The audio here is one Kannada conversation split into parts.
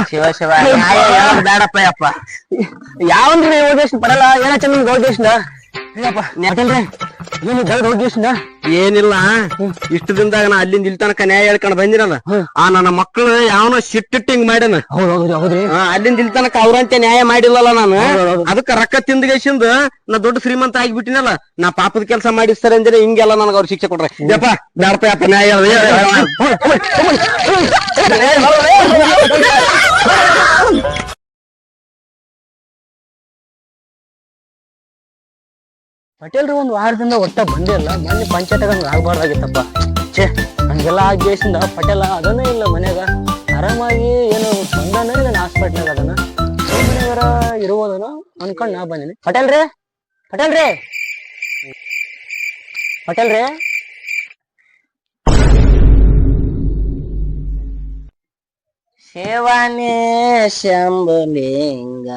ಶಿವ ಶಿವ ಬೇಡಪ್ಪ ಯಪ್ಪ ಯಾವಂದ್ರಿ ಹೋಗ್ಯಷ್ಟ ಪಡಲ್ಲ ಏನ ಚಂದ ಹೋಗ್ಯಷ್ಟ ಏನಿಲ್ಲ ಇಷ್ಟು ದಿನದಾಗ ನಾ ಅಲ್ಲಿಂದ ಇಲ್ಲಿ ತನಕ ನ್ಯಾಯ ಹೇಳ್ಕೊಂಡ್ ಬಂದಿರಲ್ಲ ಆ ನನ್ನ ಮಕ್ಕಳು ಯಾವನೋ ಸಿಟ್ಟಿಂಗ್ ಮಾಡ್ಯಾನ. ಹೌದ್ರಿ ಅಲ್ಲಿಂದ ಇಲ್ಲಿ ತನಕ ಅವ್ರಂತೆ ನ್ಯಾಯ ಮಾಡಿಲ್ಲಲ್ಲ ನಾನು. ಅದಕ್ಕ ರೊಕ್ಕ ತಿಂದಗೇಶಿಂದ ನಾ ದೊಡ್ಡ ಶ್ರೀಮಂತ ಆಗಿಬಿಟ್ಟಿನಲ್ಲ. ನಾ ಪಾಪದ ಕೆಲಸ ಮಾಡಿಸ್ತಾರೆ ಅಂದ್ರೆ ಹಿಂಗೆಲ್ಲ ನನಗ ಅವ್ರು ಶಿಕ್ಷೆ ಕೊಟ್ರೆ ಯಪ್ಪ ಬೇಡಪ್ಪ ಯಪ್ಪ ನ್ಯಾಯ ಪಟೇಲ್ರಿ ಒಂದ್ ವಾರದಿಂದ ಒಟ್ಟ ಬಂದೇ ಇಲ್ಲ. ಮೊನ್ನೆ ಪಂಚಾಯತ್ಗ ಆಗ್ಬಾರ್ದಾಗಿತ್ತಪ್ಪ. ಛೇ ಹಂಗೆಲ್ಲ ಆಗೇಸಿಂದ ಪಟೇಲ ಅದನ್ನೇ ಇಲ್ಲ ಮನ್ಯಾಗ ಆರಾಮಾಗಿ ಏನು ಬಂದಾನ ಇಲ್ಲ ಹಾಸ್ಪಿಟ್ಲಾಗ ಅದನ್ನ ಮನೆಯವರ ಇರುವುದನ ಅನ್ಕೊಂಡ್ ನಾ ಬಂದಿನಿ. ಪಟೇಲ್ರಿ ಪಟೇಲ್ರಿ ಪಟೇಲ್ರಿ ಶಿವನೇ ಶಂಭುಲಿಂಗ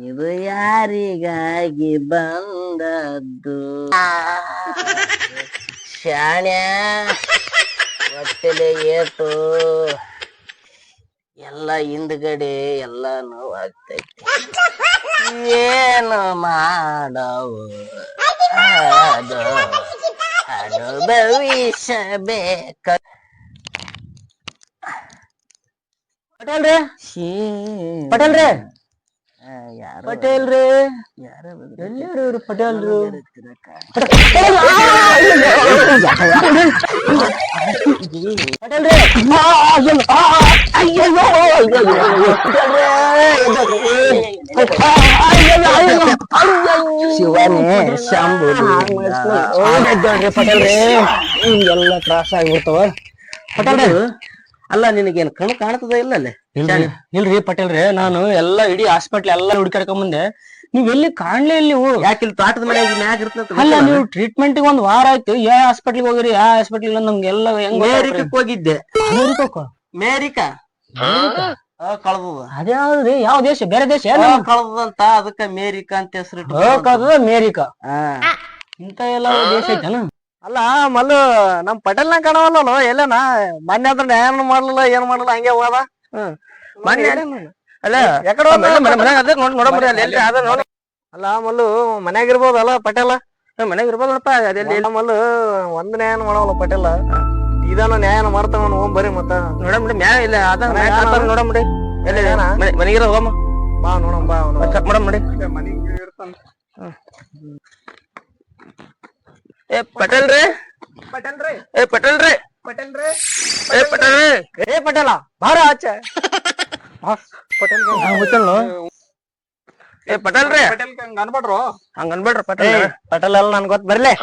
ಇದು ಯಾರಿಗಾಗಿ ಬಂದದ್ದು ಶಾಣ್ಯ ಹೊಟ್ಟೆಲೆ ಏಟು ಎಲ್ಲ ಹಿಂದ್ಗಡೆ ಎಲ್ಲ ನೋವಾಗ್ತೈತಿ. ಏನು ಮಾಡವು ಅದು ಅನುಭವಿಸಬೇಕ. ಪಟೇಲ್ರಿ ಪಟೇಲ್ರಿ ಪಟೇಲ್ರಿ ಎಲ್ಲರೂ ಇವ್ರು ಪಟೇಲ್ರು ಶಿವನೇ ಶಂಭು ಪಟೇಲ್ರಿ ಹಿಂಗೆಲ್ಲ ತ್ರಾಸ ಆಗ್ಬಿಡ್ತಾವ. ಪಟೇಲ್ರಿ ಅಲ್ಲ ನಿನಗೇನು ಕಣ್ಣು ಕಾಣ್ತದ ಇಲ್ಲ ಅಲ್ಲೇ? ಇಲ್ರಿ ಪಟೇಲ್ರಿ ನಾನು ಎಲ್ಲಾ ಇಡೀ ಹಾಸ್ಪಿಟ್ಲ್ ಎಲ್ಲಾ ಹುಡುಕಾಡ್ಕೊಂಡ್ ಬಂದೆ. ನೀವ್ ಎಲ್ಲಿ ಕಾಣ್ಲೇ ಇಲ್ಲಿ ನೀವು? ಯಾಕಿಲ್ ತೋಟದ ಮನೆಯಾಗ ಮ್ಯಾಗ ಇರ್ತಂತ. ಅಲ್ಲ ನೀವು ಟ್ರೀಟ್ಮೆಂಟ್ ಒಂದ್ ವಾರ ಆಯ್ತು. ಯಾವ ಹಾಸ್ಪಿಟ್ಲಿಗೆ ಹೋಗಿರಿ? ಯಾವ ಹಾಸ್ಪಿಟ್ಲ್ ನಮ್ಗೆಲ್ಲ ಅಮೇರಿಕಕ್ ಹೋಗಿದ್ದೆ. ಅಮೇರಿಕಾ ಕಳ್ದದ. ಅದ್ಯಾವ್ದ್ರಿ? ಯಾವ ದೇಶ? ಬೇರೆ ದೇಶ ಕಳ್ದಂತ ಅದಕ್ಕ ಅಮೇರಿಕಾ ಅಂತ ಹೆಸರು ಕಳ್ದದ. ಅಮೇರಿಕಾ ಇಂತ ಎಲ್ಲ ದೇಶ ಐತನ? ಅಲ್ಲ ಮಲ್ಲು ನಮ್ ಪಟೇಲ್ನ ಕಾಣವಲ್ಲ ಎಲ್ಲನ ಮೊನ್ನೆ ಅದ್ರ ನ್ಯಾಯ ಮಾಡ್ಲಿಲ್ಲ ಏನ್ ಮಾಡಲ್ಲ ಹಂಗೆ ಹೋದ. ಮೊನ್ನೆ ಅಲ್ಲ ಅಲ್ಲ ಮಲ್ಲು ಮನ್ಯಾಗ ಇರ್ಬೋದಲ್ಲ ಪಟೇಲ? ಮನ್ಯಾಗ ಇರ್ಬೋದಪ್ಪ. ಅದೆಲ್ಲ ಮಲ್ಲು ಒಂದ್ ನ್ಯಾಯನ ಮಾಡವಲ್ಲ ಪಟೇಲ. ಇದಾನ ನ್ಯಾಯನ ಮಾಡ್ತಾವ ಹೋಗ್ ಬರ್ರಿ ಮತ್ತ ನೋಡಂಬಿಡಿ ಮ್ಯಾ ಇಲ್ಲ ಅದ ನೋಡಂಬಿಡಿ. ಮನೆಗಿರ ಹೋಗಮ್ಮ ಬಾ ನೋಡಮ್ ಬಾ ಮಾಡಂಬಿಡಿ. ಏ ಪಟೇಲ್ರಿ ಪಟೇಲ್ರಿ ಏ ಪಟೇಲ್ರಿ ಪಟೇಲ್ರಿ ಏ ಪಟೇಲ್ರಿ ಏ ಪಟೇಲ ಬಾರ ಆಚೆ. ಪಟೇಲ್ ಏ ಪಟೇಲ್ರಿ ಪಟೇಲ್ ಹಂಗ ಅನ್ಬೇಡ್ರು. ಹಂಗ ಅನ್ಬೇಡ್ರಿ ಪಟೇಲ್. ಪಟೇಲ್ ಎಲ್ಲ ನನ್ ಗೊತ್ತ ಬರ್ಲೆ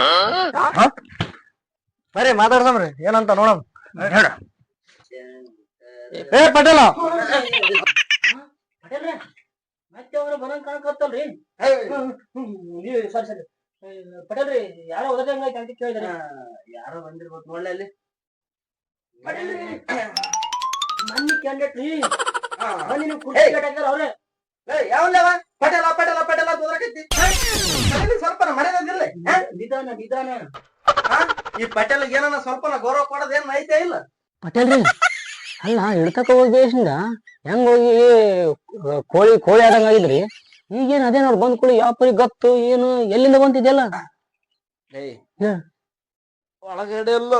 ಬರ್ರಿ ಮಾತಾಡ್ಸಮ್ರಿ ಏನಂತ ನೋಡಮ್. ಏ ಪಟೇಲ ಮತ್ತೆ ಅವ್ರು ಬರಂಗ್ ಕಾಣ್ಕತ್ತಲ್ರಿ. ಸರಿ ಪಟೇಲ್ರಿ ಯಾರೋ ಓದಂಗೈತೆ ಅಂತ ಕೇಳಿದ್ರಿ. ಯಾರೋ ಬಂದಿರ್ಬೇಕು ನೋಡ್ಲಿ ಅಲ್ಲಿ. ಮನ್ನಿ ಕ್ಯಾಂಡಿಡೇಟ್ ರೀ ಬನ್ನಿ ನೀವು ಕುರ್ಚಿ ಕಟ್ಟಾಕ್ತಾರ ಅವ್ರೆ. ಯಾವಲ್ಲವ ಪಟೇಲ ಪಟೇಲ ಪಟೇಲ ಸ್ವಲ್ಪ ಮನೆಯದಿಲ್ಲ ನಿಧಾನ ನಿಧಾನ. ಈ ಪಟೇಲ್ಗೆ ಏನ ಸ್ವಲ್ಪ ಗೌರವ ಕೊಡೋದ್ ಏನ್ ಐತೆ ಇಲ್ಲ? ಪಟೇಲ್ರಿ ಅಲ್ಲ ಹಿಡ್ತಕ ಹೋಗಿಂದ ಹೆಂಗ್ ಹೋಗಿ ಕೋಳಿ ಕೋಳಿ ಆದಂಗ ಆಗಿದ್ರಿ. ಈಗೇನ್ ಅದೇ ನೋಡ್ ಬಂದ್ ಕೋಳಿ ಯಾವ ಪರಿ ಗತ್ತು ಏನು ಎಲ್ಲಿಂದ ಬಂತಿದ್ಯಲ್ಲ? ಒಳಗಡೆ ಎಲ್ಲ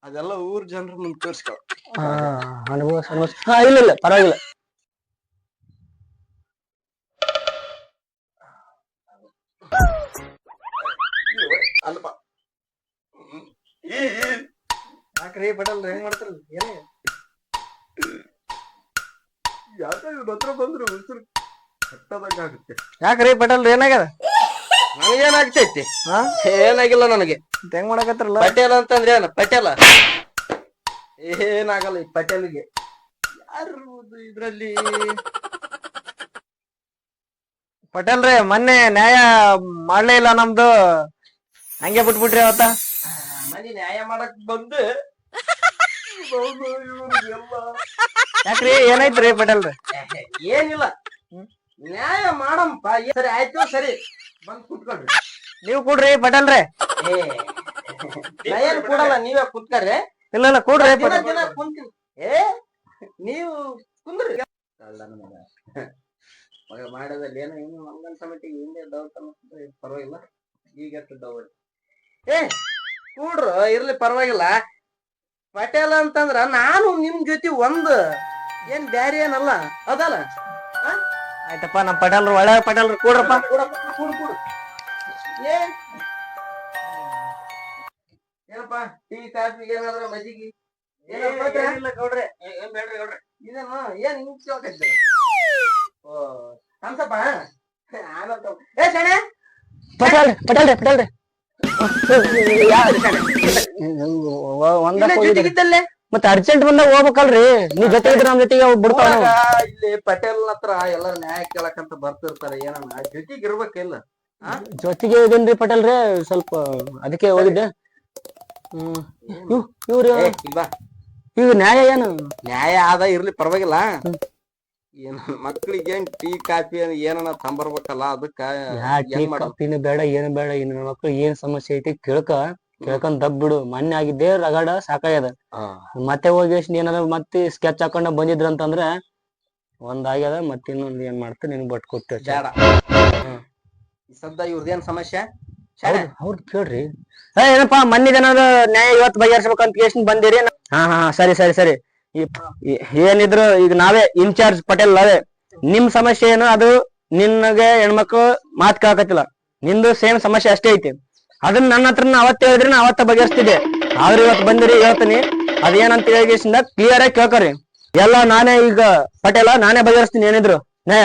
ಅದೆಲ್ಲ ಊರ್ ಜನರ ಮುಂದೆ ತೋರ್ಸ್ಕೊ. ಅನುಭವ ಇಲ್ಲ ಇಲ್ಲ ಪರವಾಗಿಲ್ಲ. ಅಲ್ಪ ಯಾಕ್ರಿ ಪಟೇಲ್ ಹೆಂಗ್ ಮಾಡ್ತಾರ ಏನೇ ಯಾಕೆ ಇವ್ರ ಹತ್ರ ಬಂದ್ರು ಉಸಿರು ಕಟ್ಟದಂಗ ಆಗುತ್ತೆ. ಯಾಕ್ರಿ ಪಟೇಲ್ ಏನಾಗ್ಯದ? ನನಗೇನಾಗ್ತೈತಿ? ಏನಾಗಿಲ್ಲ ನನಗೆ. ಹೆಂಗ್ ಮಾಡಕತ್ತಿರಲ್ಲ? ಪಟೇಲ್ ಅಂತಂದ್ರೆ ಏನ? ಪಟೇಲ ಏನಾಗಲ್ಲ ಈ ಪಟೇಲ್ಗೆ. ಯಾರು ಇದ್ರಲ್ಲಿ? ಪಟೇಲ್ರಿ ಮೊನ್ನೆ ನ್ಯಾಯ ಮಾಡ್ಲೇ ಇಲ್ಲ ನಮ್ದು, ಹಂಗೆ ಬಿಟ್ಬಿಟ್ರಿ ಅವತ್ತ. ಮನೆ ನ್ಯಾಯ ಮಾಡಕ್ ಬಂದು ಯಾಕ್ರಿ ಏನಾಯ್ತ್ರಿ ಪಟೇಲ್ರಿ? ಏನಿಲ್ಲ ನ್ಯಾಯ ಮಾಡಂಪ ಸರಿ ಆಯ್ತು ಸರಿ ಬಂದ್ ಕುತ್ಕೊಳ್ರಿ ನೀವ್ ಕೊಡ್ರಿ ಪಟೇಲ್ರೆ. ಏ ನಾ ಏನ್ ಕೊಡಲ್ಲ ನೀವೇ ಕುತ್ಕರ್ರಿ ಇಲ್ಲ ಕೊಡ್ರಿ ದಿನ ದಿನ ಕುಂತೀನಿ ಏ ನೀವು ಕುಂದ್ರಿ ಮಗ ಮಾಡೋದಲ್ಲಿ ಏನೋ ಇನ್ನು ಮಂಗನ್ ಸಮಿತಿಗೆ ಹಿಂದೆ ದೌತನ ಪರವಾಗಿಲ್ಲ ಈಗ ಎಷ್ಟು ದೌಡ್ ಏ ಕೂಡ್ರು ಇರ್ಲಿ ಪರವಾಗಿಲ್ಲ ಪಟೇಲ್ ಅಂತಂದ್ರ ನಾನು ನಿಮ್ ಜೊತೆ ಒಂದು ಏನ್ ಬ್ಯಾರೆ ಏನಲ್ಲ ಅದಲ್ಲ ಆಯ್ತಪ್ಪ ನಮ್ ಪಟೇಲ್ರು ಒಳ್ಳೆ ಪಟೇಲ್ರು ಕೊಡ್ರಪ್ಪ. ಕೂಡು ಏ ಏನಪ್ಪ ಟೀ ಕಾಫಿ ಏನಾದ್ರ ಮಜ್ಜಿಗೆ ಏನಿಲ್ಲ ಗೌಡ್ರೆ. ಏನ್ ಬೇಡ್ರಿ ಗೌಡ್ರೆ ಇದೇನು ಏನ್ ಹಿಂಗ್ ಕೇಳ್ಕೈತಿ ಓ ಹಂಸಪ್ಪ ಆನಂದ ಏ ಶಣೆ ಪಟೇಲ್ರೆ ಜೊತೆಗಿದ್ದಲ್ಲೇ ಮತ್ತೆ ಅರ್ಜೆಂಟ್ ಬಂದಾಗ ಹೋಗ್ಬೇಕಲ್ರಿ, ನೀವ್ ಜೊತೆ ಇದ್ರೆ ನಮ್ ಜೊತೆಗೆ ಬಿಡ್ತಾವ. ಇಲ್ಲಿ ಪಟೇಲ್ ಹತ್ರ ಎಲ್ಲಾರು ನ್ಯಾಯ ಕೇಳಕಂತ ಬರ್ತಿರ್ತಾರೆ ಏನನ್ನ ಜೊತೆಗೆ ಇರ್ಬೇಕಿಲ್ಲ ಜೊತೆಗೆ ಇದೀನ್ರಿ ಪಟೇಲ್ರೆ, ಸ್ವಲ್ಪ ಅದಕ್ಕೆ ಹೋಗಿದ್ದೆ. ಇವ್ರು ಇಲ್ವಾ ಈಗ ನ್ಯಾಯ ಏನು ನ್ಯಾಯ ಆದ ಇರ್ಲಿ ಪರವಾಗಿಲ್ಲ ಏನ್ ಮಕ್ಳಿಗೆ ಏನ್ ಟೀ ಕಾಫಿ ಏನನ್ನ ತಂಬರ್ಬೇಕಲ್ಲ ಅದಕ್ಕ ಕಾಪಿನ ಬೇಡ ಏನು ಬೇಡ, ಇನ್ನು ಮಕ್ಳು ಏನ್ ಸಮಸ್ಯೆ ಐತಿ ಕೇಳ್ಕೊಂಡ್ ದಬ್ ಬಿಡು. ಮೊನ್ನೆ ಆಗಿದ್ದೆ ರಗಡ ಸಾಕಾಗ್ಯದ. ಮತ್ತೆ ಹೋಗಿ ಏನಾರ ಮತ್ತೆ ಸ್ಕೆಚ್ ಹಾಕೊಂಡ ಬಂದಿದ್ರ ಅಂತಂದ್ರ ಒಂದಾಗ್ಯದ. ಮತ್ತೆ ಇನ್ನೊಂದ್ ಏನ್ ಮಾಡ್ತ ನಿನ್ ಬಟ್ ಕೊಡ್ತೇವೆ ಬೇಡ ಸದ್ದ ಇವ್ರದೇನ್ ಸಮಸ್ಯೆ ಅವ್ರ ಕೇಳ್ರಿ. ಏನಪ್ಪಾ ಮೊನ್ನೆದೇನಾದ್ರು ನ್ಯಾಯ ಇವತ್ತು ಬಗೆಹರಿಸ್ಬೇಕಂತ ಕೇಸ್ ಬಂದಿರಿ. ಹಾ ಸರಿ ಏನಿದ್ರು ಈಗ ನಾವೇ ಇನ್ಚಾರ್ಜ್ ಪಟೇಲ್ ನಾವೇ. ನಿಮ್ ಸಮಸ್ಯೆ ಏನು ಅದು ನಿನ್ನಗೆ ಹೆಣ್ಮಕ್ಳು ಮಾತ್ ಕೇಳಕತ್ತಿಲ್ಲ, ನಿಂದು ಸೇಮ್ ಸಮಸ್ಯೆ ಅಷ್ಟೇ ಐತಿ. ಅದನ್ನ ನನ್ನ ಹತ್ರ ಅವತ್ತೇ ಹೇಳಿದ್ರೆ ನಾ ಅವತ್ತ ಬಗೆಹರಿಸ್ತಿದ್ದೆ. ಆದ್ರೆ ಇವತ್ತು ಬಂದಿರಿ ಹೇಳ್ತೀನಿ ಅದೇನಂತ ಹೇಳಿಸಿಂದ ಕ್ಲಿಯರ್ ಆಗಿ ಕೇಳ್ಕೊರಿ ಎಲ್ಲ. ನಾನೇ ಈಗ ಪಟೇಲ ನಾನೇ ಬಗೆಹರಿಸ್ತೀನಿ ಏನಿದ್ರು ನ್ಯಾಯ.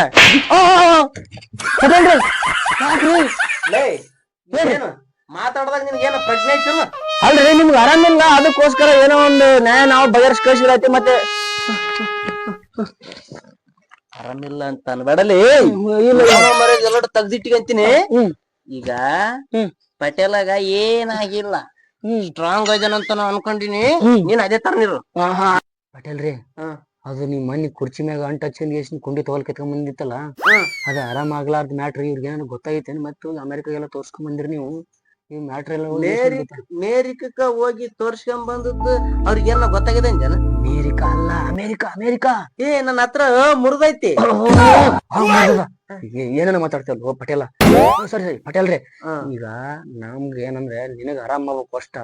ಮಾತಾಡ್ದಾಗ ನಿನ್ಗೆ ಏನೋ ಪ್ರಜ್ಞೆ ಐತಿಲ್ಲ ಅಲ್ರಿ, ನಿಮ್ಗೆ ಆರಾಮಿಲ್ಲ ಅದಕ್ಕೋಸ್ಕರ ಏನೋ ಒಂದು ನ್ಯಾಯ ನಾವು ಬಗೆಹರಿಸಿ ಕಳಿಸಿರೈತಿ. ಮತ್ತೆ ಆರಾಮಿಲ್ಲ ಅಂತ ಅನ್ಬೇಡಲಿ, ಎಲ್ಲ ತೆಗ್ದಿಟ್ಟಿಗಂತೀನಿ. ಈಗ ಪಟೇಲಾಗ ಏನಾಗಿಲ್ಲ, ಸ್ಟ್ರಾಂಗ್ ಅಂತ ನಾ ಅನ್ಕೊಂಡಿನಿ. ನೀನ್ ಅದೇ ತರ ನೀರು ಪಟೇಲ್ರಿ. ಅದು ನೀವ್ ಮನಿ ಕುರ್ಚಿ ಮ್ಯಾಗ ಅಂಟ ಹಚ್ಚಿಂದ ಕುಂಡಿ ತಗೊಲ್ ಕೆತ್ಕೊಂಡ್ ಬಂದಿತ್ತಲ್ಲ, ಅದ ಆರಾಮ್ ಆಗ್ಲಾರ್ದ ಮ್ಯಾಟ್ರಿ ಇವ್ರಿಗೆ ಏನಾದ್ರು ಗೊತ್ತಾಗೈತೇನ್? ಮತ್ತೆ ಅಮೆರಿಕಾಗೆಲ್ಲ ತೋರ್ಸ್ಕೊಂಡ್ ಬಂದಿರಿ ನೀವು ಈ ಮ್ಯಾಟ್ರಿ ಎಲ್ಲ. ಅಮೇರಿಕಕ್ಕ ಹೋಗಿ ತೋರ್ಸ್ಕೊಂಡ್ ಬಂದದ್ದು ಅವ್ರಿಗೇನ ಗೊತ್ತಾಗಿದೆ ಅಂಜನ? ಅಮೇರಿಕಾ ಅಲ್ಲ, ಅಮೇರಿಕಾ. ಏ ನನ್ನ ಹತ್ರ ಮುರಿದೈತಿ. ಏನೇನ ಮಾತಾಡ್ತೇವಲ್ಲ ಪಟೇಲ. ಸರಿ ಪಟೇಲ್ರಿ, ಈಗ ನಮ್ಗೆ ಏನಂದ್ರೆ ನಿನಗ್ ಆರಾಮ್ ಆಗ್ಬೇಕು ಅಷ್ಟ.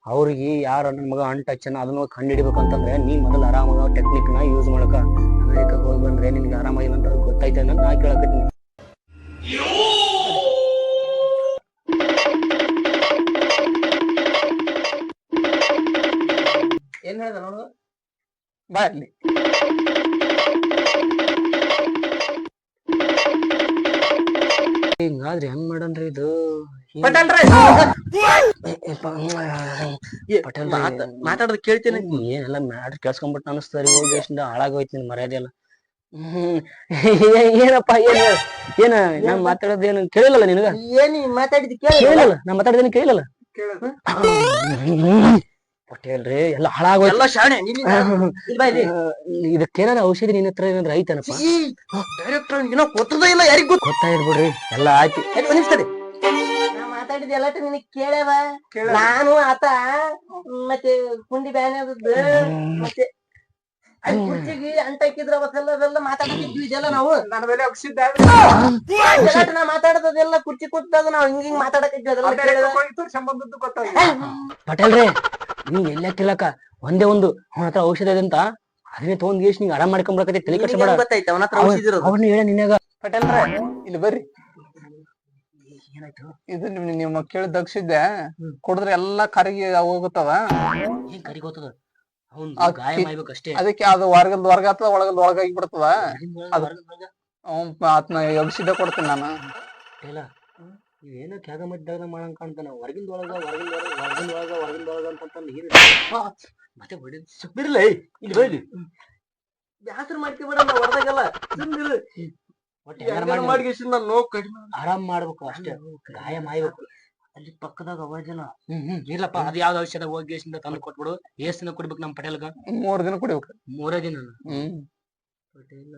ಅವ್ರಿಗೆ ಯಾರ ನನ್ ಮಗ ಅಂಟ ಹಚ್ಚನ ಅದನ್ನ ಕಂಡು ಹಿಡಿಬೇಕಂತಂದ್ರೆ ನೀ ಮೊದಲು ಆರಾಮಾಗ ಟೆಕ್ನಿಕ್ ನ ಯೂಸ್ ಮಾಡಕ. ಅಮೇರಿಕಾಗ ಹೋಗಿ ಬಂದ್ರೆ ನಿನ್ಗೆ ಆರಾಮಾಗಿಲ್ಲ ಅಂತ ಗೊತ್ತೈತೆ ಅನ್ನೋದು ನಾ ಕೇಳಕತ್ತೀನಿ. ಏನ್ ಹೇಳ್ದ ನೋಡು ಬಾ ಇಲ್ಲಿ. ಹಿಂಗಾದ್ರಿ ಹೆಂಗ್ ಮಾಡನ್ರಿ ಇದು? ಮಾತಾಡೋದ್ ಕೇಳ್ತೀನಿ. ಏನೆಲ್ಲ ಮ್ಯಾಟ್ರ್ ಕೇಳ್ಸ್ಕೊಂಡ್ಬಿಟ್ಟು ಅನಿಸ್ತಾರಿ. ಹೋಗಿ ಹಾಳಾಗೋಯ್ತು ನಿನ್ ಮರ್ಯಾದೆ ಎಲ್ಲ. ಏನಪ್ಪಾ ಏನ ನಾ ಮಾತಾಡೋದ್ ಏನು ಕೇಳಿಲ್ಲಲ್ಲ ನಿನಗ? ಏನಿ ಮಾತಾಡಿದ್ ಕೇಳಿಲ್ಲ, ನಾ ಮಾತಾಡಿದೇನು ಕೇಳಿಲ್ಲಲ್ಲ? ಪಟೇಲ್ರಿ ಎಲ್ಲ ಹಾಳಾಗೋಯ್ತು. ಇದಕ್ಕೇನಾರ ಔಷಧಿ ನಿನ್ನ ಹತ್ರ ಏನಾದ್ರು ಐತನಪ್ಪ? ಗೊತ್ತದ ಇಲ್ಲ, ಯಾರಿಗ್ ಗೊತ್ತಾಗಿರ್ಬಿಡ್ರಿ ಎಲ್ಲ ಆಯ್ತು. ನಾ ಮಾತಾಡಿದ ಎಲ್ಲ ನಿನಗ್ ಕೇಳವ. ನಾನು ಆತ ಮತ್ತೆ ಕುಂಡಿ ಬ್ಯಾನೆ ಮತ್ತೆ ಕುರ್ಚಿಗೆ ಅಂಟ ಹಾಕಿದ್ರ ಅವತ್ತೆಲ್ಲ ಮಾತಾಡ್ತಿದ್ವಿ. ಇದೆಲ್ಲ ನಾವು ನನ್ನ ಮೇಲೆ ಅಕ್ಷಿದ್ದ ನಾ ಮಾತಾಡೋದೆಲ್ಲ ಕುರ್ಚಿ ಕೂತಾಗ ನಾವ್ ಹಿಂಗ್ ಮಾತಾಡಕತ್ತಿದ್ವಿ. ಸಂಬಂಧದ್ದು ಗೊತ್ತಾಗ. ಪಟೇಲ್ರಿ ನೀವ್ ಎಲ್ಲ ತಿಳಕ ಒಂದೇ ಒಂದು ಅವನ ಹತ್ರ ಔಷಧ ಇದೆ ಅಂತ ಅದನ್ನೇ ತಗೊಂಡ್ ಗೇಶ್ ನಿಂಗೆ ಆರಾಮ್ ಮಾಡ್ಕೊಂಡ್ಬರಕತ್ತೆ. ತಲೆ ಕಷ್ಟ ಗೊತ್ತೈತೆ ಅವನ ಹತ್ರ ಔಷಧಿ ಇರೋದು. ಅವ್ರನ್ನ ಹೇಳ ನಿನ್ನಾಗ. ಪಟೇಲ್ರೆ ಇಲ್ಲಿ ಬರ್ರಿ. ಏನಾಯ್ತು? ಇದು ನಿಮ್ಮ ಕೇಳಿದ ಅಕ್ಷಿದ್ದೆ ಕುಡಿದ್ರೆ ಎಲ್ಲಾ ಕರಗಿ ಹೋಗುತ್ತದ. ಏನ್ ಕರಿಗೋತದ? ಗಾಯ ಮಾಡ್ಬೇಕಷ್ಟೇ. ಅದಕ್ಕೆ ಅದು ಹೊರಗಲ್ದ ಹೊರಗ ಆಗ್ತದ, ಒಳಗಲ್ದ ಒಳಗಾಗಿ ಬಿಡ್ತದ. ಆತ್ನ ಔಷಧ ಕೊಡ್ತೀನಿ ನಾನು. ಏನೋ ತ್ಯಾಗ ಮಧ್ಯಾಗ ಮಾಡಂಗ್ ಕಾಣ್ತಾನ. ಹೊರಗಿಂದ ಒಳಗ ಅಂತ ನೀರು ಮತ್ತೆ ಬಿರ್ಲ ಇಲ್ಲಿ ಬೈಲಿ ಬ್ಯಾಸರ ಮಾಡ್ಕೊಬೇಡ. ಹೊರದಾಗೆಲ್ಲ ಆರಾಮ್ ಮಾಡ್ಬೇಕು ಅಷ್ಟೇ. ಗಾಯ ಮಾಡ್ಬೇಕು. ಅಲ್ಲಿ ಪಕ್ಕದಾಗ ಅವಾಜನ ಇರ್ಲಪ್ಪ. ಅದ್ ಯಾವ್ದು ಔಷಧ ಹೋಗಿ ತಂದು ಕೊಟ್ಬಿಡು. ಎಷ್ಟ್ ದಿನ ಕುಡಿಬೇಕು ನಮ್ ಪಟೇಲ್ಗ? 3 ದಿನ ಕುಡಿಬೇಕು. 3 ದಿನ ಪಟೇಲ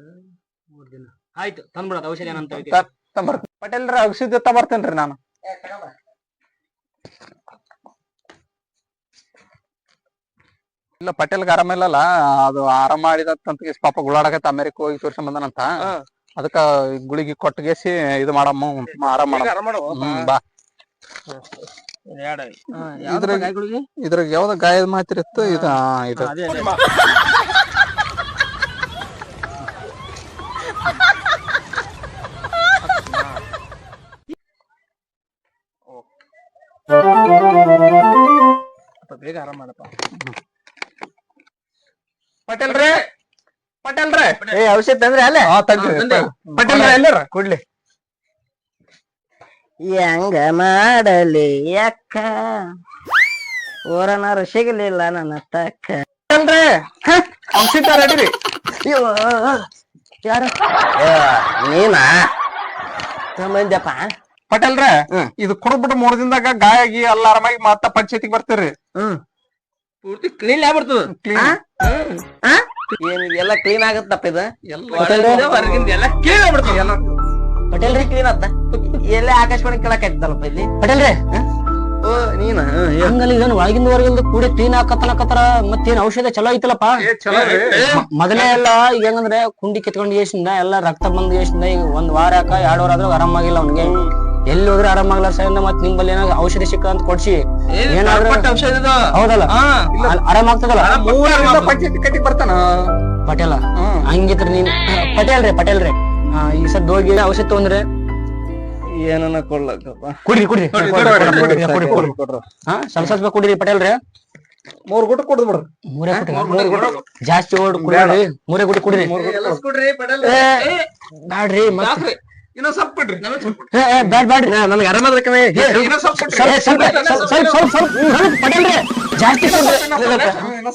3 ದಿನ ಆಯ್ತು ತಂದ್ಬಿಡೋದು ಔಷಧಿ ಏನಂತ ಹೇಳ್ತೀವಿ. ಪಟೇಲ್ರ ಔಷಧಿ ತರ್ತೇನ್ರಿ ನಾನು. ಇಲ್ಲ ಪಟೇಲ್ಗೆ ಆರಾಮಿಲ್ಲಲ್ಲ, ಅದು ಆರಾಮ ಮಾಡಿದಂತ ಪಾಪ ಗುಳಾಡಕತ್ತ ಅಮೆರಿಕ ಹೋಗಿ ತೋರ್ಸ್ಕೊಂಡ್ ಬಂದನಂತ. ಅದಕ್ಕ ಗುಳಿಗೆ ಕೊಟ್ಟಗೇಸಿ ಇದು ಮಾಡಮ್ಮ ಆರಾಮ್ ಬಾ. ಇದ್ರಾಗ ಯಾವ್ದ ಗಾಯದ ಮಾತ್ರೆ ಇತ್ತು ಇದು ಇದು ಬೇಗ ಆರಾಮ್ ಮಾಡಪ್ಪ. ಪಟೇಲ್ರೆ ಪಟೇಲ್ರೆ ಔಷಧ ತಂದ್ರೆ ಅಲ್ಲೇ ಪಟೇಲ್ರೆ ಎಲ್ಲಾರ ಕೊಡ್ಲಿ. ಹೆಂಗ ಮಾಡಲಿ ಅಕ್ಕ ಊರನಾರು ಸಿಗಲಿಲ್ಲ ನನ್ನ ತಕ್ಕ. ಪಟೇಲ್ರೆ ಔಷಧ ರೆಡಿ. ಯಾರು ನೀನಾ ಬಂದ್ಯಪ್ಪ? ಪಟೇಲ್ರೆ ಇದು ಕುಡ್ಬಿಟ್ಟು 3 ದಿನದಾಗ ಗಾಯ ಆಗಿ ಎಲ್ಲ ಆರಾಮಾಗಿ ಮತ್ತ ಪಂಚಾಯತಿಗೆ ಬರ್ತೀರಿ. ಪೂರ್ತಿ ಕ್ಲೀನ್ ಆಗ್ಬಿಡ್ತದ. ಎಲ್ಲ ಕ್ಲೀನ್ ಆಗತ್ತಪ್ಪ ಇದು. ಹೊರಗಿಂದ ಎಲ್ಲ ಕ್ಲೀನ್ ಆಗ್ಬಿಡ್ತದ. ಎಲ್ಲ ಪಟೇಲ್ರಿ ಕ್ಲೀನ್ ಆತ. ಎಲ್ಲೇ ಆಕಾಶವಾಣಿ ಕೇಳಕತ್ತಲ್ಲಪ್ಪ ಇಲ್ಲಿ. ಪಟೇಲ್ರೆ ಓ ನೀನ ಹಂಗಲ್ಲ ಇದನ್ನ ಒಳಗಿಂದ ಹೊರಗಿಂದ ಕೂಡಿ ಕ್ಲೀನ್ ಹಾಕತ್ತನಕತ್ತಾರ. ಮತ್ತೇನ್ ಔಷಧ ಚಲೋ ಐತಲಪ್ಪ. ಮೊದಲೇ ಎಲ್ಲ ಈಗ ಹೆಂಗಂದ್ರೆ ಕುಂಡಿ ಕಿತ್ಕೊಂಡ್ ಗೇಸಿಂದ ಎಲ್ಲ ರಕ್ತ ಬಂದ್ ಗೇಸಿಂದ ಈಗ 1 ವಾರ 2 ವಾರ ಆದ್ರೂ ಆರಾಮಾಗಿಲ್ಲ ಅವ್ನಿಗೆ. ಎಲ್ಲಿ ಹೋದ್ರೆ ಆರಾಮಾಗ್ಲ ಸರಿಂದ ಮತ್ ನಿಂಬಲ್ಲಿ ಏನಾಗ ಔಷಧಿ ಸಿಕ್ಕ ಅಂತ ಕೊಡ್ಸಿ ಏನಾದ್ರೂ ಹೌದಲ್ಲ ಆರಾಮಾಗ್ತದಲ್ಲ. ಪಂಚಾಯತಿ ಕಟ್ಟಿ ಬರ್ತಾನ ಪಟೇಲ ಹಂಗಿತ್ರ ನೀನ್ ಪಟೇಲ್ರೆ ಈ ಸದ್ ಹೋಗಿ ಔಷಧ ತಗೊಂಡ್ರೆ ಏನನ್ನ ಕೊಡ್ಲಕ್ಕಪ್ಪ. ಕುಡ್ರಿ ಸ್ವಲ್ಪ ಕುಡ್ರಿ ಪಟೇಲ್ರೆ. 3 ಗುಟ್ಟು ಕುಡ್ದು ಬಿಡ್ರಿ. 3 ಗುಟ್ಟು ಜಾಸ್ತಿ ಕುಡ್ರಿ. 3 ಗುಟ್ಟು ಕುಡ್ರಿ. ಬ್ಯಾಡ್ರಿ ಮತ್ತೆ ಇನ್ನೊಂದ್ ಸ್ವಲ್ಪ ಬಿಡ್ರಿ. ಬ್ಯಾಡ್ರಿ ನನ್ಗೆ ಆರಾಮದ ಪಟೇಲ್ರೆ ಜಾಸ್ತಿ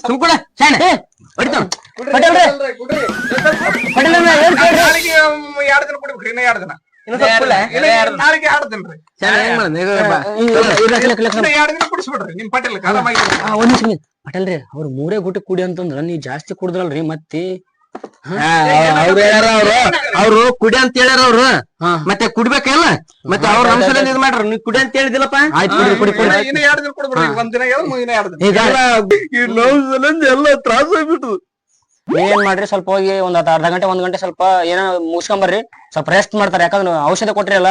ಸುಮ್ಕೂಡ ಶಾಣೆ ಹೊಡಿತಾನ ಪಟೇಲ್ರೆ. ಪಟೇಲ್ರೆ ಏನ್ ಕೇಳ್ರಿ 2 ದಿನ ಕುಡಿಬೇಕ್ರಿ. ಇನ್ನ 2 ದಿನ ನಾಳೆಗೆ 2 ದಿನ ರೀ. 2 ದಿನ ಕುಡಿಸ್ಬಿಡ್ರಿ ನಿಮ್ ಪಟೇಲ್ ಆರಾಮಾಗಿ. ಒಂದ್ ನಿಮಿಷ ಪಟೇಲ್ರಿ ಅವ್ರು 3 ಗುಟ್ಟು ಕುಡಿ ಅಂತಂದ್ರ ನೀವ್ ಜಾಸ್ತಿ ಕುಡಿದ್ರಲ್ರಿ ಮತ್ತೆ ಅವ್ರು ಕುಡಿ ಅಂತ ಹೇಳ್ಯಾರ. ಅವ್ರು ಮತ್ತೆ ಕುಡ್ಬೇಕಲ್ಲ ಮತ್ತೆ ಅವ್ರ ಅಂಶದಲ್ಲಿ ಇದ್ ಮಾಡ್ರ. ನೀವ್ ಕುಡಿ ಅಂತ ಹೇಳಿದಿಲ್ಲಪ್ಪ. ಆಯ್ತು ಕುಡಿ ಇನ್ನ 2 ದಿನ ಕುಡ್ಬಿಡ್ರಿ. 1 ದಿನ ಇನ್ನ 2 ದಿನ ಎಲ್ಲ ತ್ರಾಸ ಆಗ್ಬಿಟ್ಟು. ಏನ್ ಮಾಡ್ರಿ ಸ್ವಲ್ಪ ಹೋಗಿ ಒಂದ್ ಅರ್ಧ ಗಂಟೆ 1 ಗಂಟೆ ಸ್ವಲ್ಪ ಏನೋ ಮುಗಿಸ್ಕೊಂಬರ್ರಿ. ಸ್ವಲ್ಪ ರೆಸ್ಟ್ ಮಾಡ್ತಾರೆ. ಯಾಕಂದ್ರೆ ಔಷಧ ಕೊಟ್ರಿ ಅಲ್ಲ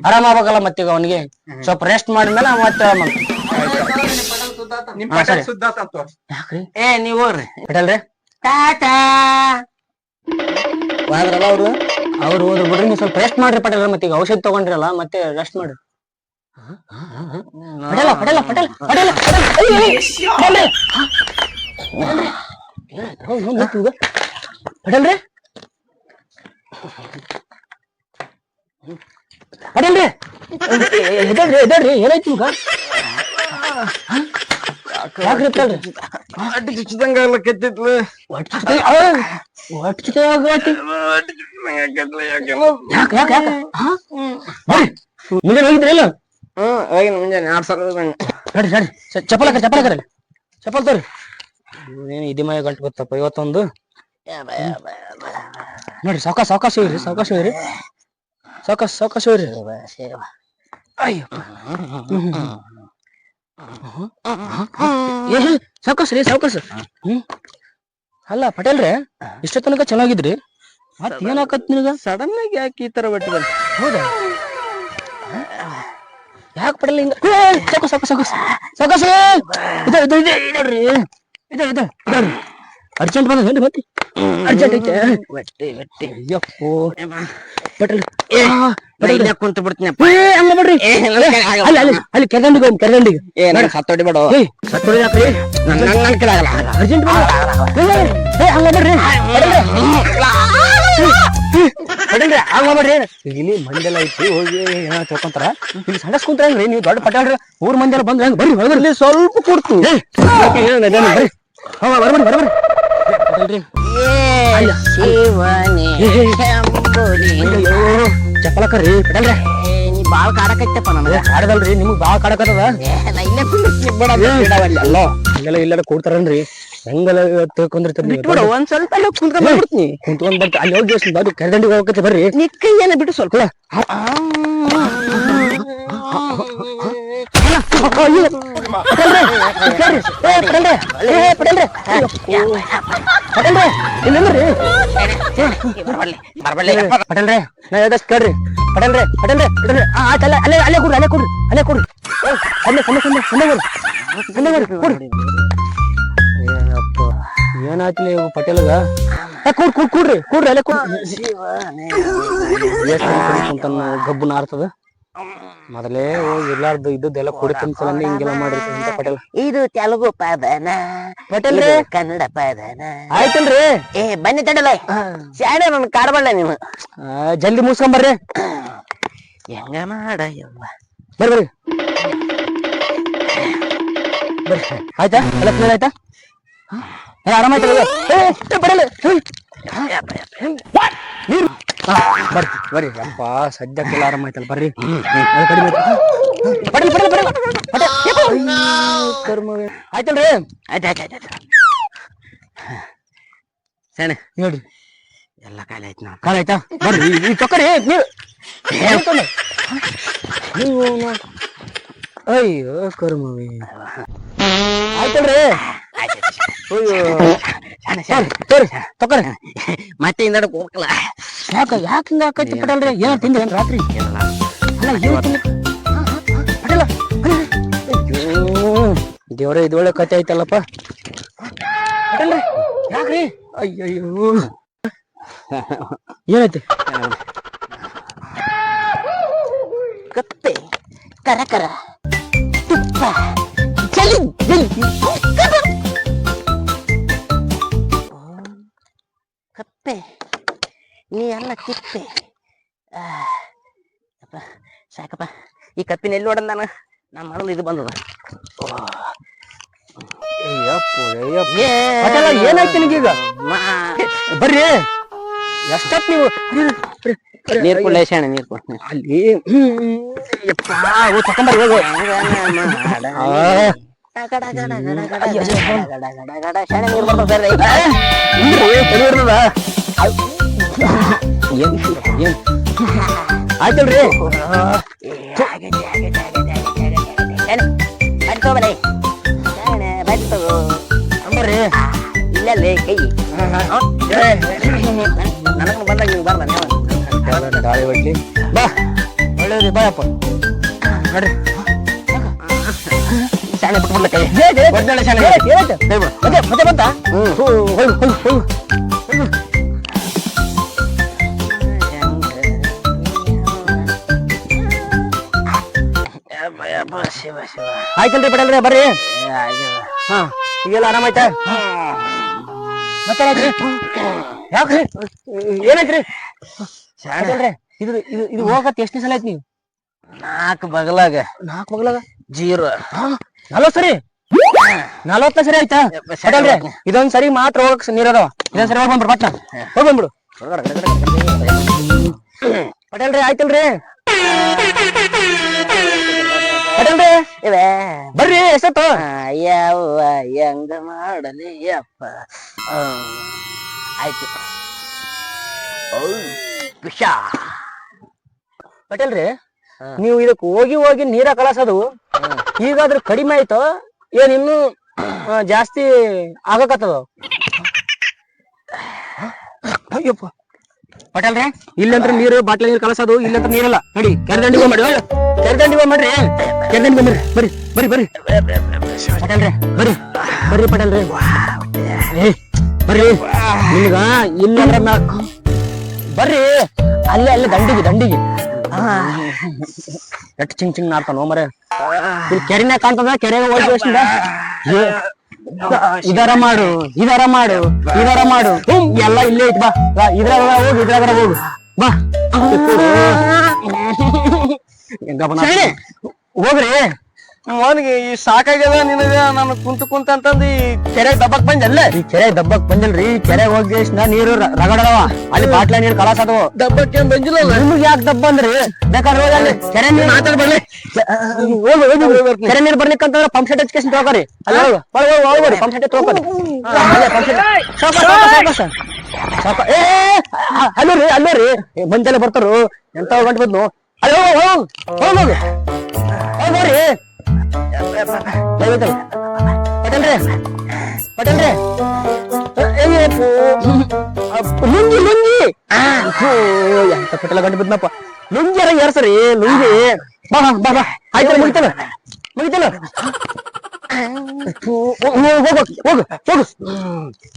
ಆರಾಮ ಆಗ್ಬೇಕಲ್ಲ ಮತ್ತೀಗ ಅವನಿಗೆ. ಸ್ವಲ್ಪ ರೆಸ್ಟ್ ಮಾಡಿದ್ಮೇಲೆ ಮತ್ತೆ ನಿಮ್ ಪಟೇಲ್ ಸುದ್ದಾತ ಅಂತ. ಯಾಕ್ರಿ ನೀವ್ ಹೋಗ್ರಿ ಪಟೇಲ್ರಿ. ಟಾಟಾ ಹೋದ್ರಲ್ಲ ಅವ್ರು ಹೋದ್ರು ಬಿಡ್ರಿ. ನೀವು ಸ್ವಲ್ಪ ರೆಸ್ಟ್ ಮಾಡ್ರಿ ಪಟೇಲ್. ಮತ್ತೀಗ ಔಷಧ ತಗೊಂಡ್ರಲ್ಲ ಮತ್ತೆ ರೆಸ್ಟ್ ಮಾಡ್ರಿ. ಪಟೇಲ್ರಿ ಎದ್ದೇಳ್ರಿ ಏನಾಯ್ತು ಈಗ? ಯಾಕ್ರಿ ಪಟೇಲ್ರಿ ಅಡ್ಡಿ ಚುಚ್ಚಿದಂಗ ಕೆತ್ತಿತ್ಲು. ಮುಂಜಾನೆ ಹೋಗಿದ್ರಿ ಇಲ್ಲ? ಮುಂಜಾನೆ 2 ಸಾವಿರ ನಡಿ ಚಪ್ಪಲ್ ಚಪ್ಪಲ್ ತೋರಿ. ಏನ್ ಇದಿ ಮಯ ಗಂಟು ಗೊತ್ತಪ್ಪ ಇವತ್ತೊಂದು. ನೋಡ್ರಿ ಸಾವಕಾಶ ಹೋಗ್ರಿ ಸಾವಕಾಶ ಹೋಗ್ರಿ. ಅಯ್ಯೋ ಸಾವಕಾಶ. ಅಲ್ಲ ಪಟೇಲ್ರೆ ಇಷ್ಟ ತನಕ ಚೆನ್ನಾಗಿದ್ರಿ ಮತ್ ಏನ್ ಹಾಕತ್ ನಿನಗ ಸಡನ್ ಆಗಿ ಯಾಕೆ ಈ ತರ ಬಟ್ಟಿ ಬಂತ? ಹೌದಾ ಯಾಕೆ ಪಟೇಲ್ ಹಿಂಗ ಸಾವಕಾಶ ಅರ್ಜೆಂಟ್ ಬಂದ ಮತ್ತೆ ಅರ್ಜೆಂಟ್ ಐತೆ ಅಯ್ಯಪ್ಪೋ ಪಟೇಲ್ ಕುಂತ ಬಿಡ್ತೀನಿ. ಹಂಗ ಬಿಡ್ರಿ ಅಲ್ಲಿ ಕೆರೆದಂಡಿಗೆ ಸತ್ತೋಡಿ ಬೇಡ ಸತ್ತೋಡಿ ಯಾಕ್ರಿ ಅರ್ಜೆಂಟ್ ಹಂಗ ಬಿಡ್ರಿ ಪಟೇಲ್ರಿ ಹಂಗ ಮಾಡ್ರಿ. ಇಲ್ಲಿ ಮಂದೆಲ್ಲ ಐತಿ ಹೋಗಿ ಏನ ತಿಳ್ಕೊಂತಾರ. ಇಲ್ಲಿ ಸಂಡಸ್ ಕುಂತ್ರ ಹೆಂಗ್ರಿ ನೀವು ದೊಡ್ಡ ಪಟೇಲ್ರಿ ಊರ್ ಮಂದಿ ಎಲ್ಲ ಬಂದ್ರ ಹೆಂಗ್ ಬರ್ರಿ ಬರ್ರಿ ಸ್ವಲ್ಪ ಕೊಡ್ತು ಬರ್ರಿ ಬರ್ರಿ ಪಟೇಲ್ರಿ ಚಪ್ಪಲಕರ್ರಿ ಪಟೇಲ್ರಿ. ನೀ ಬಾಳ್ ಕಾಡಕೈತಪ್ಪ ನನಗ. ಕಾಡದಲ್ರಿ ನಿಮ್ಗ್ ಬಾಳ ಕಾಡಕತ್ತದ. ಅಲ್ಲೆಲ್ಲ ಇಲ್ಲೆಲ್ಲ ಕೂಡ್ತಾರನ್ರಿ ಹೆಂಗಲ್ಲ ತಿಳ್ಕೊಂಡಿರ್ತೀರಿ ಬಿಟ್ಬಿಡು ಒಂದ್ ಸ್ವಲ್ಪ ಅಲ್ಲೇ ಕುಂತ್ಕೊಂಡ್ ಬರ್ತೀನಿ ಕುಂತ್ಕೊಂಡ್ ಬರ್ತ ಅಲ್ಲಿ ಹೋಗಿ ಅದು ಕೆರೆದಂಡಿಗೆ ಹೋಗಕ್ಕೆ ಬರ್ರಿ ನೀ ಕೈಯನ್ನ ಬಿಟ್ಟು ಸ್ವಲ್ಪ ಪಟೇಲ್ರೆ ನಾ ಹೇಳ್ದಷ್ಟು ಕೇಳ್ರಿ ಪಟೇಲ್ರೆ ಆಯ್ತಲ್ಲ ಅಲ್ಲೇ ಕೊಡ್ರಿ ಅಲ್ಲೇ ಕೊಡ್ರಿ ಕೊಡ್ರಿ ಏನಾಯ್ತಿಲ್ಲ ಇವು ಪಟೇಲ್ಗ ಕೂಡ್ರಿ ಅಲ್ಲೇ ಕುಂತಾನ ಗಬ್ಬು ನಾರ್ತದ ಮೊದಲೇ ಹೋಗಿ ಇರ್ಲಾರ್ದು ಇದ್ದದ್ದೆಲ್ಲ ಕುಡಿತಿನ ಸಲನ್ನೇ ಹಿಂಗೆಲ್ಲ ಮಾಡಿರ್ತೀನಿ ಪಟೇಲ್ ಇದು ತೆಲುಗು ಪದನ ಪಟೇಲ್ರೆ ಕನ್ನಡ ಪದನ ಆಯ್ತಲ್ರಿ ಏ ಬನ್ನಿ ತಡಲ ಶಾಣೆ ನನ್ ಕಾಡ್ಬಲ್ಲ ನೀನು ಜಲ್ದಿ ಮುಗಿಸ್ಕೊಂಬರ್ರಿ ಹೆಂಗ ಮಾಡ ಯವ್ವ ಬರ್ರಿ ಆಯ್ತಾ ಎಲ್ಲ ಕ್ಲಿಯರ್ ಆಯ್ತಾ ಆರಾಮಾಯ್ತಲ್ಲ ಬರಲ್ಲ ಬರ್ರಿ ಅಪ್ಪ ಸದ್ಯಕ್ಕೆಲ್ಲ ಆರಾಮಾಯ್ತಲ್ಲ ಬರ್ರಿ ಆಯ್ತಲ್ರಿ ಆಯ್ತಾಯ್ತಾಯ್ತು ಶಾಣೆ ನೋಡ್ರಿ ಎಲ್ಲ ಕಾಲ ಆಯ್ತು ನಾವು ಕಾಲ ಆಯ್ತಾ ಬರ್ರಿ ಈ ತೊಕ್ಕರಿ ನೀವು ಅಯ್ಯೋ ಕರ್ಮವಿ ಆಯ್ತಲ್ರಿ ತೊಕ್ಕರಿ ಮತ್ತೆ ಹಿಂದಡ ಹೋಗಲ್ಲ ಯಾಕೆ ಹಿಂಗ ಆಕೈತಿ ಪಟೇಲ್ರಿ ಏನ ತಿಂದ್ರಿ ಏನ್ ರಾತ್ರಿ ಪಟೇಲ ದೇವ್ರ ಇದು ಒಳ್ಳೆ ಕತೆ ಐತಲ್ಲಪ್ಪ ಪಟೇಲ್ರಿ ಯಾಕ್ರಿ ಅಯ್ಯಯ್ಯೋ ಏನೈತಿ ಕಪ್ಪೆ ಕರ ತುಪ್ಪ ಚಲಿ ಕಪ್ಪೆ ನೀ ಎಲ್ಲ ತಿಪ್ಪೆ ಸಾಕಪ್ಪ ಈ ಕಪ್ಪಿನ ಎಲ್ಲಿ ನೋಡ ನಾನು ಮಾಡಲು ಇದು ಬಂದದ ಏನಾಯ್ತು ನಿಗೀಗ ಬರ್ರಿ ಎಷ್ಟತ್ ನೀವು ನೀರ್ ಕೊಡ್ಲೆ ಶಾಣೆ ನೀರ್ ಕೊಡ್ ಅಲ್ಲಿ ತಕೊಂಬರ್ರಿ ಹೋಗು ಶಾಣೆ ನೀರ್ ಬರ್ತದ ಆಯ್ತಲ್ರಿ ಬರ್ರಿ ಇಲ್ಲೇ ಕೈ ನನಗೆ ಬಂದಾಗ ನೀವು ಬರ್ದ ಗಾಳಿ ಹೊಡ್ಲಿ ಬಾ ಒಳ್ಳೇದ್ರಿ ಬಾಯಪ್ಪ ನೋಡ್ರಿ ಶಾಣೆ ಬಿಟ್ಬಿಡ್ಲ ಕೈ ಒಡ್ನಾಳೆ ಶಾಲೆ ಮತ್ತೆ ಬಂತ ಶಿವ ಶಿವ ಆಯ್ತಲ್ರಿ ಪಟೇಲ್ರಿ ಬರ್ರಿ ಹಾ ಈಗೆಲ್ಲ ಆರಾಮಾಯ್ತಾ ಮತ್ತೆ ಯಾಕ್ರಿ ಏನಾಯ್ತ್ರಿ ಪಟೇಲ್ರಿ ಇದು ಇದು ಇದು ಹೋಗತ್ ಎಷ್ಟು ಸಲ ಆಯ್ತು ನೀವು 4 ಬಗಲಾಗ 4 ಬಗಲಾಗ 0 40 ಸರಿ 40 ಸರಿ ಆಯ್ತಾ ಪಟೇಲ್ರಿ ಇದೊಂದ್ ಸರಿ ಮಾತ್ರ ಹೋಗಕ್ ನೀರ್ ಅದಾವ ಇದೊಂದ್ ಸರಿ ಹೋಗ್ಬಂದ್ಬಿಡು ಪಟ್ಟ ಹೋಗ್ಬಂದ್ಬಿಡು ಪಟೇಲ್ರಿ ಆಯ್ತಲ್ರಿ ಪಟೇಲ್ರಿ ಬರ್ರಿ ಎಷ್ಟೊತ್ತು ಯಾವ ಹೆಂಗ ಮಾಡಲಿ ಅಪ್ಪ ಆಯ್ತು ವಿಷ ಪಟೇಲ್ರಿ ನೀವು ಇದಕ್ ಹೋಗಿ ಹೋಗಿ ನೀರ ಕಳಸೋದು ಈಗಾದ್ರೂ ಕಡಿಮೆ ಆಯ್ತು ಏನ್ ಇನ್ನು ಜಾಸ್ತಿ ಆಗಕತ್ತದ ಅಯ್ಯಪ್ಪ ಪಟೇಲ್ರಿ ಇಲ್ಲಂತ್ರ ನೀರು ಬಾಟ್ಲಿ ನೀರು ಕಳಸೋದು ಇಲ್ಲಂತ್ರ ನೀರಲ್ಲ ನೋಡಿ ಕೆರೆದಂಡಿಗೆ ಮಾಡಿ ಕೆರೆದಂಡಿಗೆ ಮಾಡ್ರಿ ಕೆರೆದಂಡಿಗೆ ಬರ್ರಿ ಬರ್ರಿ ಬರ್ರಿ ಪಟೇಲ್ರಿ ಬರ್ರಿ ಬರ್ರಿ ಪಟೇಲ್ರಿ ಬರ್ರಿ ನಿಮ್ಗ ಇಲ್ಲ ಬರ್ರಿ ಅಲ್ಲೇ ಅಲ್ಲೇ ದಂಡಿಗೆ ಎಟ್ ಚಿಂಗ್ ನಾಡ್ತಾನ ಮರ ಇಲ್ಲಿ ಕೆರೆನ ಕಾಣ್ತದ ಕೆರೆಗೆ ಹೋಗಿ ಇದರ ಮಾಡು ಎಲ್ಲ ಇಲ್ಲೇ ಐತಿ ಬಾ ಇದ್ರಾಗ ಹೋಗು ಬಾ ಹೆಂಗಪ್ಪ ಹೋಗ್ರಿ ಅವನಿಗೆ ಈ ಸಾಕಾಗ್ಯದ ನಿನಗ ನಾನು ಕುಂತ ಅಂತಂದು ಈ ಕೆರೆಗೆ ದಬ್ಬಕ್ ಬಂದಲ್ಲ. ಈ ಕೆರೆ ದಬ್ಬಕ್ ಬಂದಿಲ್ರಿ, ಕೆರೆ ಹೋಗಿ ನೀರು ರಗಡವ, ಅಲ್ಲಿ ಬಾಟ್ಲ ನೀರು ಕಲಾಸ ಅದವು. ದಬ್ಬಕ್ಕೆ ಬಂದಿಲ್ಲ ನಿಮ್ಗೆ ಯಾಕೆ ದಬ್ಬ ಅಂದ್ರಿ? ಬೇಕಾದ್ರೆ ಹೋಗಿ ಅಲ್ಲಿ ಕೆರೆ ನೀರು ಮಾತಾಡ್ಬರ್ಲಿ, ಕೆರೆ ನೀರು ಬರ್ಲಿಕ್ಕಂತಂದ್ರೆ ಪಂಪ್ ಸೆಟ್ ಹಚ್ಕೇಸಿ ತಗೋರಿ. ಅಲ್ಲಿ ಹೋಗ್ರಿ ಪಂಪ್ ಸೆಟ್ ತಗೋರಿ. ಅಲ್ಲೋರಿ ಮಂಜೆಲ್ಲ ಬರ್ತಾರು, ಎಂತ ಗಂಟು ಬಂದು ಅಲ್ಲೋ ಹೋಗ್ರಿ ಪಟೇಲ್ರಿ ಲುಂಗಿ ಲುಂಗಿ ಎಂತ ಪಟೇಲ ಗಂಟು ಬಿದ್ನಪ್ಪ. ಲುಂಗಿಯಾರ ಏರ್ಸರಿ ಲುಂಗಿ. ಬಾ ಬಾ ಬಾ ಆಯ್ತು ಮುಗಿತಲ್ಲ ಹೋಗು ಹೋಗು ಹೋಗು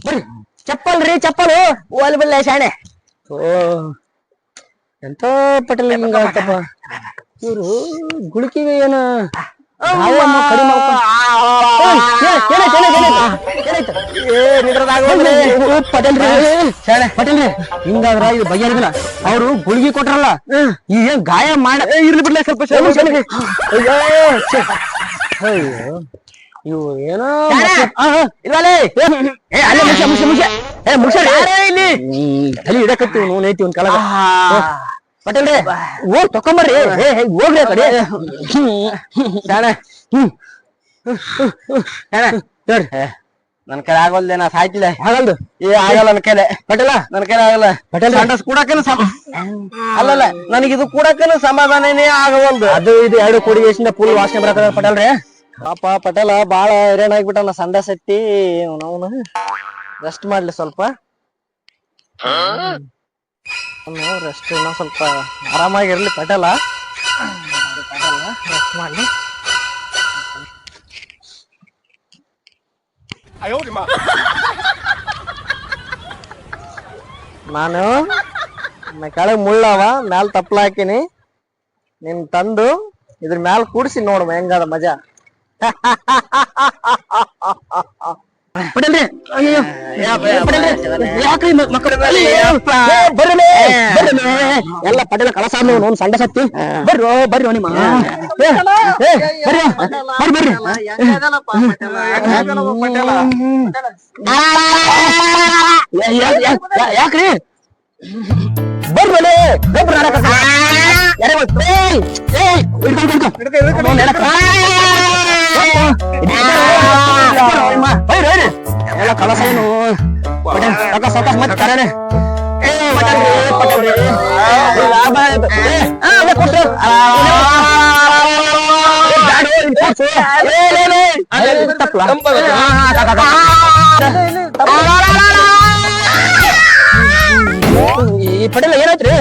ಬರ್ರಿ. ಚಪ್ಪಲ್ರಿ ಚಪ್ಪಲು ಓಲ್ ಬಲ್ಲ ಶಾಣೆ. ಓ ಎಂತ ಪಟೇಲ್ ಹಿಂಗಾಯ್ತಪ್ಪ. ಇವ್ರು ಗುಳಿಕಿಗೆ ಏನ ಕಡಿಮೆ ಪಟೇಲ್ರಿ ಹಿಂಗಾದ್ರ ಇದು ಬಗೆಹರಿದಿಲ್ಲ. ಅವ್ರು ಗುಳಿಗೆ ಕೊಟ್ರಲ್ಲ, ಈಗ ಗಾಯ ಮಾಡ ಇರ್ಲಿ ಬಿಡ್ಲ ಸ್ವಲ್ಪ. ಅಯ್ಯೋ ಇವು ಏನೋ ತಲೆ ಇಡಕತ್ತೀವಿ ನೋವು ಐತಿ ಒಂದ್ ಕಾಲ. ಪಟೇಲ್ರಿ ಹೋಗ್ ತಕೊಂಬರ್ರಿ, ಹೋಗ್ರಿ ಆ ಕಡೆ. ನನ್ ಕೈ ಆಗೋಲ್ದೆ, ನಾ ಸಾಯ್ತಿಲ್ಲ. ಆಗಲ್ದು ಆಗಲ್ಲ ನನ್ ಕೈಲೆ ಪಟೇಲ, ನನ್ ಕೈ ಆಗಲ್ಲ. ಪಟೇಲ್ ಸಂಡಸ್ ಕೂಡಕೇನು ಅಲ್ಲಲ್ಲ, ನನಗಿದು ಕೂಡಕೇನು ಸಮಾಧಾನನೇ ಆಗವಲ್ದು. ಅದು ಇದು ಎರಡು ಕೂಡಿ ಎಷ್ಟಿಂದ ಫುಲ್ ವಾಸನೆ ಬರಕ ಪಟೇಲ್ರಿ. ಪಾಪ ಪಟೇಲ ಬಾಳ ಹೈರಾಣ ಆಗ್ಬಿಟ್ಟ. ಸಂಡ ಸತ್ತಿ ಅವನು ರೆಸ್ಟ್ ಮಾಡ್ಲಿ ಸ್ವಲ್ಪ. ರೆಸ್ಟ್ ಇನ್ನೂ ಸ್ವಲ್ಪ ಆರಾಮಾಗಿರ್ಲಿ ಪಟೇಲ. ರೆಸ್ಟ್ ಮಾಡ್ಲಿ. ನಾನು ಕೆಳಗ್ ಮುಳ್ಳವ ಮ್ಯಾಲ ತಪ್ಪಲ ಹಾಕಿನಿ, ನಿನ್ ತಂದು ಇದ್ರ ಮ್ಯಾಲ ಕೂಡ್ಸಿ ನೋಡು ಹೆಂಗದ ಮಜಾ. ಪಟೇಲ್ರಿ ಯಾಕ್ರಿ ಮಕ್ಕಳು ಎಲ್ಲ ಪಟೇಲ ಕಳಸ ನೋಡ್ ಸಂಡ ಸತ್ತಿ. ಬರ್ರಿ ಬರ್ರಿ ನಿಮ್ಮ ಬರ್ರಿ ಬರ್ರಿ ಯಾಕ್ರಿ ಬರ್ರಿ ಎಲ್ಲ ಕಳಸ ಏನು ಮತ್ತೆ ಕರೆ ಈ ಪಟೇಲ ಏನಾಯ್ತ್ರಿ?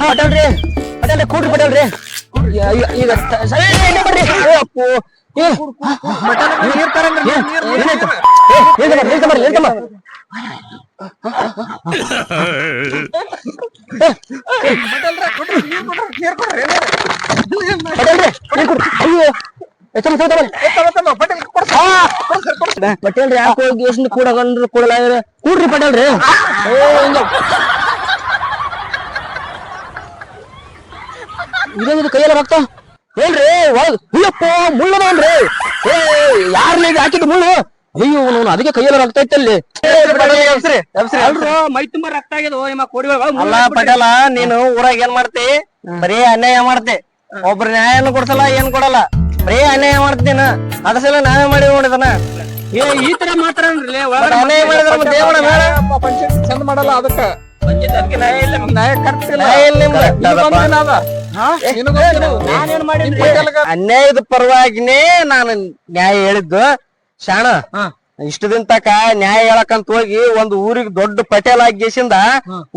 ಪಟೇಲ್ರಿ ಪಟೇಲ್ರಿ ಕೂಡ್ರಿ ಪಟೇಲ್ರಿ. ಈಗ ಬರ್ರಿ. ಅಪ್ಪು ಪಟೇಲ್ರಿ ಯಾಕೆ ಹೋಗಿ ಎಷ್ಟು ಕೂಡಗಂಡ್ರು ಕೂಡಲ ಕೂಡ್ರಿ ಪಟೇಲ್ರಿ. ಇದೇನಿದು ಕೈಯೆಲ್ಲ ರಕ್ತ ಹೇಳ್ರಿ ಒಳಗ್ ಹುಲ್ಲಪ್ಪ ಮುಳ್ಳದನ್ರಿ. ಯಾರ್ಲಿ ಹಾಕಿದ್ ಮುಳ್ಳು? ಅಯ್ಯೋ ನೋನು ಅದಕ್ಕೆ ಕೈಯೆಲ್ಲ ರಕ್ತ ಐತಲ್ಲಿ. ಮೈ ತುಂಬಾ ರಕ್ತ ಆಗ್ಯದ. ಅಲ್ಲ ಪಟೇಲ, ನೀನು ಊರಾಗ ಏನ್ ಮಾಡ್ತಿ? ಬರೀ ಅನ್ಯಾಯ ಮಾಡ್ತಿ. ಒಬ್ರ ನ್ಯಾಯನು ಕೊಡ್ಸಲ್ಲ, ಏನ್ ಕೊಡಲ್ಲ, ಬರೀ ಅನ್ಯಾಯ ಮಾಡ್ತೀನ. ಅದ ಸಲ ನಾವೇ ಮಾಡಿ ನೋಡಿದನ. ಈ ತರ ಮಾತ್ರ ಅನ್ಯಾಯ ಮಾಡಿದ್ರ ದೇವಣ ಬೇಡ, ಚಂದ ಮಾಡಲ್ಲ. ಅದಕ್ಕ ಅನ್ಯಾಯದ ಪರವಾಗಿನೇ ನಾನು ನ್ಯಾಯ ಹೇಳಿದ್ದು. ಶಾಣ ಇಷ್ಟ ದಿನ ತಕ ನ್ಯಾಯ ಹೇಳಕಂತ ಹೋಗಿ ಒಂದು ಊರಿಗೆ ದೊಡ್ಡ ಪಟೇಲ್ ಆಗಿಸಿಂದ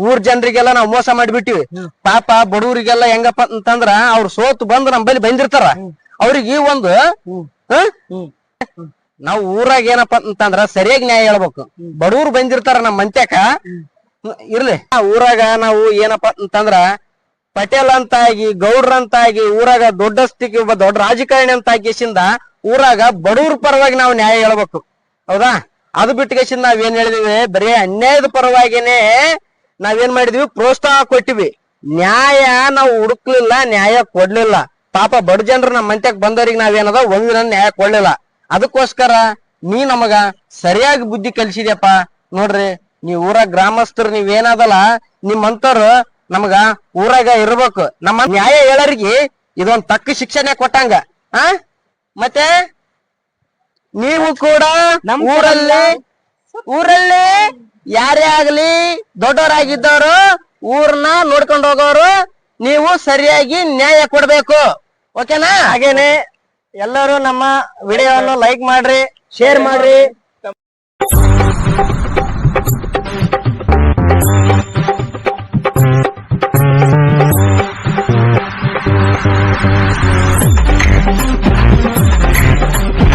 ಊರ್ ಜನರಿಗೆಲ್ಲ ನಾವ್ ಮೋಸ ಮಾಡಿಬಿಟ್ಟಿವಿ. ಪಾಪ ಬಡವರಿಗೆಲ್ಲ ಹೆಂಗಪ್ಪ ಅಂತಂದ್ರ ಅವ್ರು ಸೋತು ಬಂದು ನಮ್ ಬಳಿ ಬಂದಿರ್ತಾರ. ಅವ್ರಿಗೆ ಒಂದು ನಾವ್ ಊರಾಗ ಏನಪ್ಪಾ ಅಂತಂದ್ರ ಸರಿಯಾಗಿ ನ್ಯಾಯ ಹೇಳ್ಬೇಕು. ಬಡವ್ರು ಬಂದಿರ್ತಾರ ನಮ್ ಮಂತ್ಯಾಕ ಇರ್ಲಿ. ಊರಾಗ ನಾವು ಏನಪ್ಪಾ ಅಂತಂದ್ರ ಪಟೇಲ್ ಅಂತ ಆಗಿ ಗೌಡ್ರ ಅಂತ ಆಗಿ ಊರಾಗ ದೊಡ್ಡಸ್ತಿಗೆ ಒಬ್ಬ ದೊಡ್ಡ ರಾಜಕಾರಣಿ ಅಂತ ಆಗಿಸಿಂದ ಊರಾಗ ಬಡವ್ರ ಪರವಾಗಿ ನಾವು ನ್ಯಾಯ ಹೇಳ್ಬೇಕು. ಹೌದಾ? ಅದು ಬಿಟ್ಟಿಗೆಸಿಂದ ನಾವೇನ್ ಹೇಳಿದಿವಿ, ಬರೀ ಅನ್ಯಾಯದ ಪರವಾಗಿನೇ ನಾವೇನ್ ಮಾಡಿದ್ವಿ, ಪ್ರೋತ್ಸಾಹ ಕೊಟ್ಟಿವಿ. ನ್ಯಾಯ ನಾವು ಹುಡುಕ್ಲಿಲ್ಲ, ನ್ಯಾಯ ಕೊಡ್ಲಿಲ್ಲ. ಪಾಪ ಬಡ ಜನರು ನಮ್ಮ ಮಂತ್ಯಕ್ ಬಂದವ್ರಿಗೆ ನಾವೇನದ ಒಂದಿನ ನ್ಯಾಯ ಕೊಡ್ಲಿಲ್ಲ. ಅದಕ್ಕೋಸ್ಕರ ನೀ ನಮಗ ಸರಿಯಾಗಿ ಬುದ್ಧಿ ಕಲಿಸಿದ್ಯಪ್ಪ. ನೋಡ್ರಿ, ನೀವ್ ಊರಾಗ ಗ್ರಾಮಸ್ಥರು ನೀವೇನದಲ್ಲ, ನಿಮ್ಮಂತವ್ರು ನಮಗ ಊರಾಗ ಇರ್ಬೇಕು. ನಮ್ಮ ನ್ಯಾಯ ಹೇಳೋರಿಗೆ ಇದೊಂದ್ ತಕ್ಕ ಶಿಕ್ಷಣ ಕೊಟ್ಟಂಗ. ಮತ್ತೆ ನೀವು ಕೂಡ ಊರಲ್ಲಿ ಯಾರೇ ಆಗ್ಲಿ ದೊಡ್ಡವರಾಗಿದ್ದವರು ಊರ್ನ ನೋಡ್ಕೊಂಡು ಹೋಗೋರು ನೀವು ಸರಿಯಾಗಿ ನ್ಯಾಯ ಕೊಡ್ಬೇಕು. ಓಕೆನಾ? ಹಾಗೇನೆ ಎಲ್ಲರೂ ನಮ್ಮ ವಿಡಿಯೋವನ್ನು ಲೈಕ್ ಮಾಡ್ರಿ, ಶೇರ್ ಮಾಡ್ರಿ.